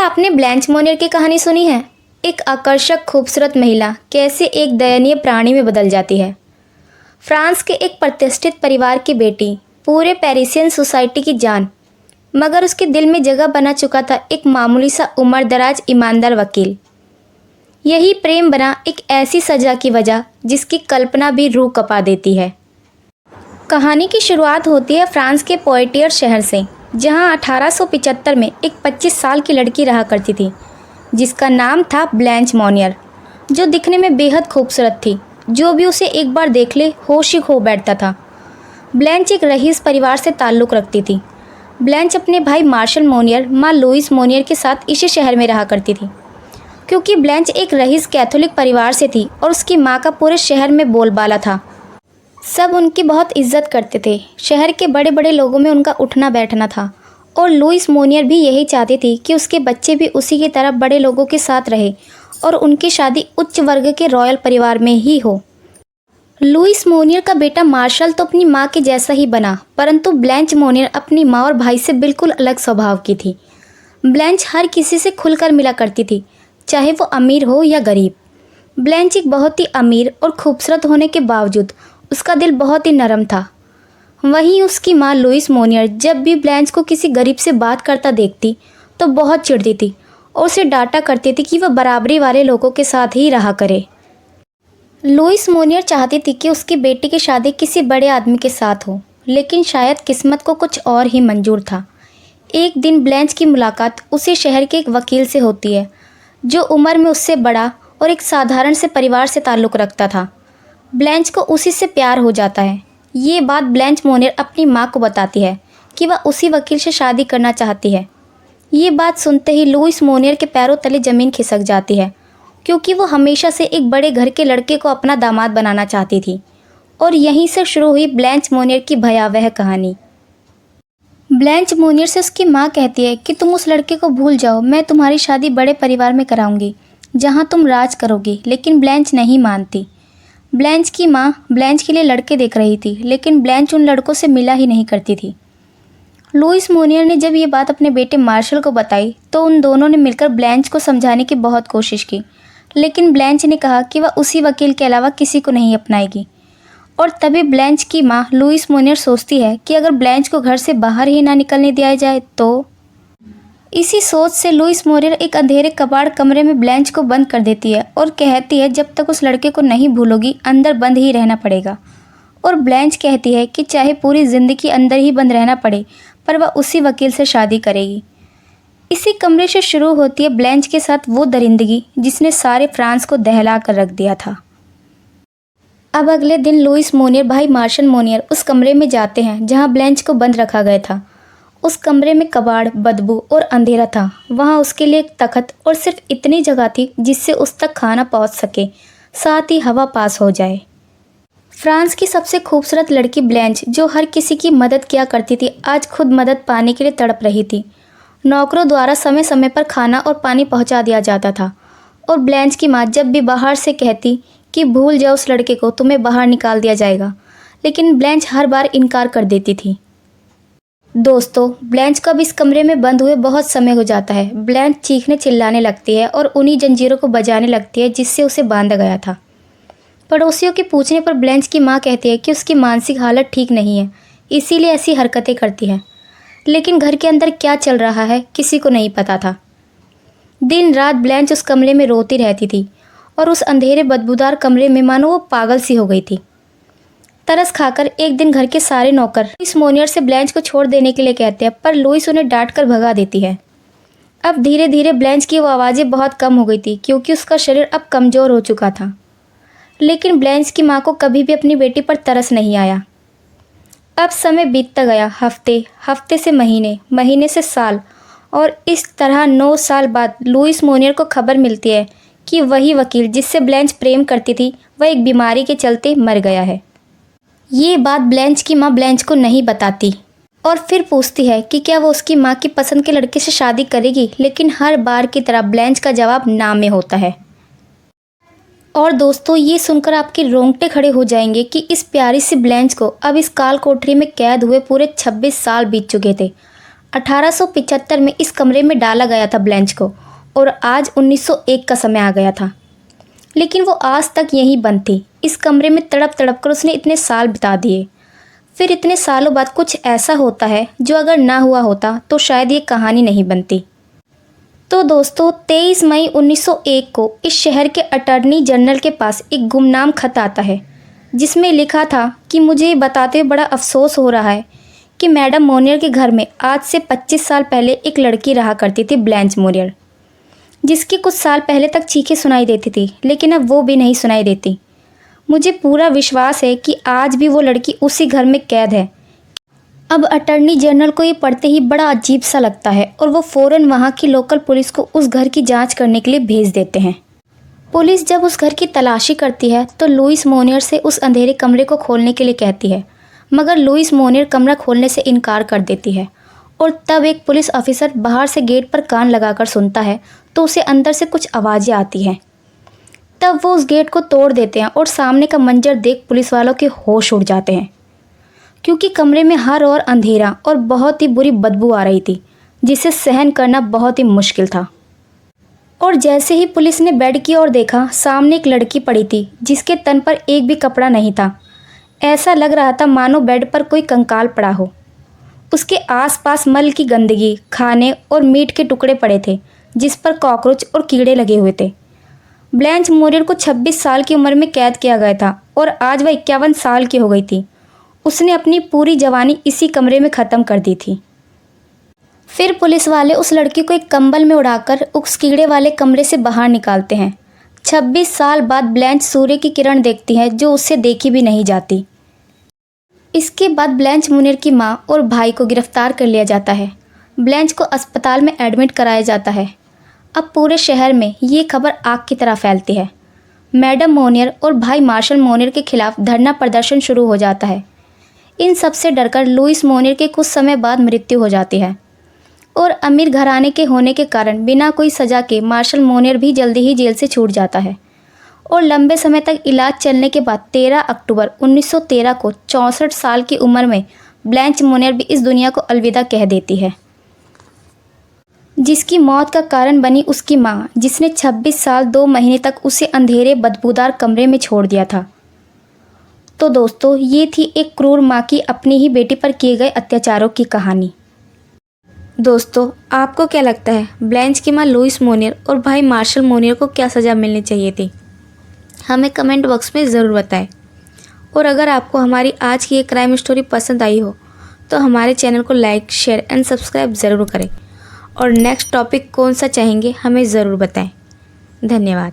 आपने Blanche Monier की कहानी सुनी है? एक आकर्षक खूबसूरत महिला कैसे एक दयनीय प्राणी में बदल जाती है। फ्रांस के एक प्रतिष्ठित परिवार की बेटी, पूरे पेरिसियन सोसाइटी की जान, मगर उसके दिल में जगह बना चुका था एक मामूली सा उम्रदराज ईमानदार वकील। यही प्रेम बना एक ऐसी सजा की वजह जिसकी कल्पना भी रूह कँपा देती है। कहानी की शुरुआत होती है फ्रांस के पोइटियर्स शहर से, जहां 1875 में एक 25 साल की लड़की रहा करती थी जिसका नाम था ब्लैंच मोनियर, जो दिखने में बेहद खूबसूरत थी। जो भी उसे एक बार देख ले होश ही खो बैठता था। ब्लैंच एक रईस परिवार से ताल्लुक़ रखती थी। ब्लैंच अपने भाई मार्शल मोनियर, माँ लुईस मोनियर के साथ इसी शहर में रहा करती थी। क्योंकि ब्लैंच एक रईस कैथोलिक परिवार से थी और उसकी माँ का पूरे शहर में बोलबाला था। सब उनकी बहुत इज्जत करते थे। शहर के बड़े बड़े लोगों में उनका उठना बैठना था और लुईस मोनियर भी यही चाहती थी कि उसके बच्चे भी उसी की तरह बड़े लोगों के साथ रहे और उनकी शादी उच्च वर्ग के रॉयल परिवार में ही हो। लुईस मोनियर का बेटा मार्शल तो अपनी माँ के जैसा ही बना, परंतु ब्लैंच मोनियर अपनी माँ और भाई से बिल्कुल अलग स्वभाव की थी। ब्लैंच हर किसी से खुलकर मिला करती थी, चाहे वो अमीर हो या गरीब। ब्लैंच एक बहुत ही अमीर और खूबसूरत होने के बावजूद उसका दिल बहुत ही नरम था। वहीं उसकी माँ लुईस मोनियर जब भी ब्लैंच को किसी गरीब से बात करता देखती तो बहुत चिढ़ती थी और उसे डांटा करती थी कि वह बराबरी वाले लोगों के साथ ही रहा करे। लुईस मोनियर चाहती थी कि उसकी बेटी की शादी किसी बड़े आदमी के साथ हो, लेकिन शायद किस्मत को कुछ और ही मंजूर था। एक दिन ब्लैंच की मुलाकात उसी शहर के एक वकील से होती है, जो उम्र में उससे बड़ा और एक साधारण से परिवार से ताल्लुक़ रखता था। ब्लैंच को उसी से प्यार हो जाता है। ये बात ब्लैंच मोनियर अपनी माँ को बताती है कि वह उसी वकील से शादी करना चाहती है। ये बात सुनते ही लुईस मोनियर के पैरों तले ज़मीन खिसक जाती है, क्योंकि वो हमेशा से एक बड़े घर के लड़के को अपना दामाद बनाना चाहती थी। और यहीं से शुरू हुई ब्लैंच मोनियर की भयावह कहानी। ब्लैंच मोनियर से उसकी माँ कहती है कि तुम उस लड़के को भूल जाओ, मैं तुम्हारी शादी बड़े परिवार में कराऊंगी जहाँ तुम राज करोगी। लेकिन ब्लैंच नहीं मानती। ब्लैंच की माँ ब्लैंच के लिए लड़के देख रही थी, लेकिन ब्लैंच उन लड़कों से मिला ही नहीं करती थी। लुईस मोनियर ने जब ये बात अपने बेटे मार्शल को बताई तो उन दोनों ने मिलकर ब्लैंच को समझाने की बहुत कोशिश की, लेकिन ब्लैंच ने कहा कि वह उसी वकील के अलावा किसी को नहीं अपनाएगी। और तभी ब्लैंच की माँ लुईस मोनियर सोचती है कि अगर ब्लैंच को घर से बाहर ही ना निकलने दिया जाए तो। इसी सोच से लुईस मोनियर एक अंधेरे कबाड़ कमरे में ब्लैंच को बंद कर देती है और कहती है जब तक उस लड़के को नहीं भूलोगी अंदर बंद ही रहना पड़ेगा। और ब्लैंच कहती है कि चाहे पूरी ज़िंदगी अंदर ही बंद रहना पड़े, पर वह उसी वकील से शादी करेगी। इसी कमरे से शुरू होती है ब्लैंच के साथ वो दरिंदगी जिसने सारे फ्रांस को दहला कर रख दिया था। अब अगले दिन लुईस मोनियर भाई मार्शल मोनियर उस कमरे में जाते हैं जहाँ ब्लैंच को बंद रखा गया था। उस कमरे में कबाड़, बदबू और अंधेरा था। वहाँ उसके लिए एक तख्त और सिर्फ इतनी जगह थी जिससे उस तक खाना पहुँच सके, साथ ही हवा पास हो जाए। फ्रांस की सबसे खूबसूरत लड़की ब्लैंच, जो हर किसी की मदद किया करती थी, आज खुद मदद पाने के लिए तड़प रही थी। नौकरों द्वारा समय समय पर खाना और पानी पहुँचा दिया जाता था और ब्लैंच की माँ जब भी बाहर से कहती कि भूल जाओ उस लड़के को, तुम्हें बाहर निकाल दिया जाएगा, लेकिन ब्लैंच हर बार इनकार कर देती थी। दोस्तों, ब्लैंच को अब इस कमरे में बंद हुए बहुत समय हो जाता है। ब्लैंच चीखने चिल्लाने लगती है और उन्हीं जंजीरों को बजाने लगती है जिससे उसे बांधा गया था। पड़ोसियों के पूछने पर ब्लैंच की माँ कहती है कि उसकी मानसिक हालत ठीक नहीं है, इसीलिए ऐसी हरकतें करती है। लेकिन घर के अंदर क्या चल रहा है किसी को नहीं पता था। दिन रात ब्लैंच उस कमरे में रोती रहती थी और उस अंधेरे बदबूदार कमरे में मानो वो पागल सी हो गई थी। तरस खाकर एक दिन घर के सारे नौकर लुईस मोनियर से ब्लैंच को छोड़ देने के लिए कहते हैं, पर लुईस उन्हें डांट कर भगा देती है। अब धीरे धीरे ब्लैंच की वो आवाज़ें बहुत कम हो गई थी, क्योंकि उसका शरीर अब कमज़ोर हो चुका था। लेकिन ब्लैंच की माँ को कभी भी अपनी बेटी पर तरस नहीं आया। अब समय बीतता गया, हफ्ते, हफ्ते से महीने, महीने से साल, और इस तरह 9 साल बाद लुईस मोनियर को खबर मिलती है कि वही वकील जिससे ब्लैंच प्रेम करती थी, वह एक बीमारी के चलते मर गया है। ये बात ब्लैंच की माँ ब्लैंच को नहीं बताती और फिर पूछती है कि क्या वो उसकी माँ की पसंद के लड़के से शादी करेगी, लेकिन हर बार की तरह ब्लैंच का जवाब ना में होता है। और दोस्तों, ये सुनकर आपके रोंगटे खड़े हो जाएंगे कि इस प्यारी सी ब्लैंच को अब इस काल कोठरी में कैद हुए पूरे 26 साल बीत चुके थे। 1875 में इस कमरे में डाला गया था ब्लैंच को और आज 1901 का समय आ गया था, लेकिन वो आज तक यहीं बंद थी। इस कमरे में तड़प तड़प कर उसने इतने साल बिता दिए। फिर इतने सालों बाद कुछ ऐसा होता है जो अगर ना हुआ होता तो शायद ये कहानी नहीं बनती। तो दोस्तों 23 मई 1901 को इस शहर के अटॉर्नी जनरल के पास एक गुमनाम खत आता है, जिसमें लिखा था कि मुझे ये बताते हुए बड़ा अफसोस हो रहा है कि मैडम मोनियर के घर में आज से 25 साल पहले एक लड़की रहा करती थी, ब्लैंच मोनियर, जिसकी कुछ साल पहले तक चीखें सुनाई देती थी, लेकिन अब वो भी नहीं सुनाई देती। मुझे पूरा विश्वास है कि आज भी वो लड़की उसी घर में कैद है। अब अटॉर्नी जनरल को ये पढ़ते ही बड़ा अजीब सा लगता है और वो फ़ौरन वहाँ की लोकल पुलिस को उस घर की जांच करने के लिए भेज देते हैं। पुलिस जब उस घर की तलाशी करती है तो लुइस मोनियर से उस अंधेरे कमरे को खोलने के लिए कहती है, मगर लुइस मोनियर कमरा खोलने से इनकार कर देती है। और तब एक पुलिस ऑफिसर बाहर से गेट पर कान लगाकर सुनता है तो उसे अंदर से कुछ आवाज़ें आती हैं। तब वो उस गेट को तोड़ देते हैं और सामने का मंजर देख पुलिस वालों के होश उड़ जाते हैं, क्योंकि कमरे में हर ओर अंधेरा और बहुत ही बुरी बदबू आ रही थी, जिसे सहन करना बहुत ही मुश्किल था। और जैसे ही पुलिस ने बेड की ओर देखा, सामने एक लड़की पड़ी थी जिसके तन पर एक भी कपड़ा नहीं था। ऐसा लग रहा था मानो बेड पर कोई कंकाल पड़ा हो। उसके आसपास मल की गंदगी, खाने और मीट के टुकड़े पड़े थे जिस पर कॉकरोच और कीड़े लगे हुए थे। ब्लैंच मोनियर को 26 साल की उम्र में कैद किया गया था और आज वह 51 साल की हो गई थी। उसने अपनी पूरी जवानी इसी कमरे में ख़त्म कर दी थी। फिर पुलिस वाले उस लड़की को एक कंबल में उड़ाकर उस कीड़े वाले कमरे से बाहर निकालते हैं। 26 साल बाद ब्लैंच सूर्य की किरण देखती है जो उससे देखी भी नहीं जाती। इसके बाद ब्लैंच मोनियर की माँ और भाई को गिरफ्तार कर लिया जाता है। ब्लैंच को अस्पताल में एडमिट कराया जाता है। अब पूरे शहर में ये खबर आग की तरह फैलती है। मैडम मोनियर और भाई मार्शल मोनियर के खिलाफ धरना प्रदर्शन शुरू हो जाता है। इन सब से डरकर लुइस मोनियर के कुछ समय बाद मृत्यु हो जाती है और अमीर घराने के होने के कारण बिना कोई सज़ा के मार्शल मोनियर भी जल्दी ही जेल से छूट जाता है और लंबे समय तक इलाज चलने के बाद 13 अक्टूबर 1913 को 64 साल की उम्र में ब्लैंच मोनियर भी इस दुनिया को अलविदा कह देती है, जिसकी मौत का कारण बनी उसकी माँ, जिसने 26 साल 2 महीने तक उसे अंधेरे बदबूदार कमरे में छोड़ दिया था। तो दोस्तों ये थी एक क्रूर माँ की अपनी ही बेटी पर किए गए अत्याचारों की कहानी। दोस्तों आपको क्या लगता है, ब्लैंच की माँ लुइस मोनियर और भाई मार्शल मोनियर को क्या सज़ा मिलनी चाहिए थी? हमें कमेंट बॉक्स में ज़रूर बताएं। और अगर आपको हमारी आज की ये क्राइम स्टोरी पसंद आई हो तो हमारे चैनल को लाइक, शेयर एंड सब्सक्राइब ज़रूर करें और नेक्स्ट टॉपिक कौन सा चाहेंगे हमें ज़रूर बताएं। धन्यवाद।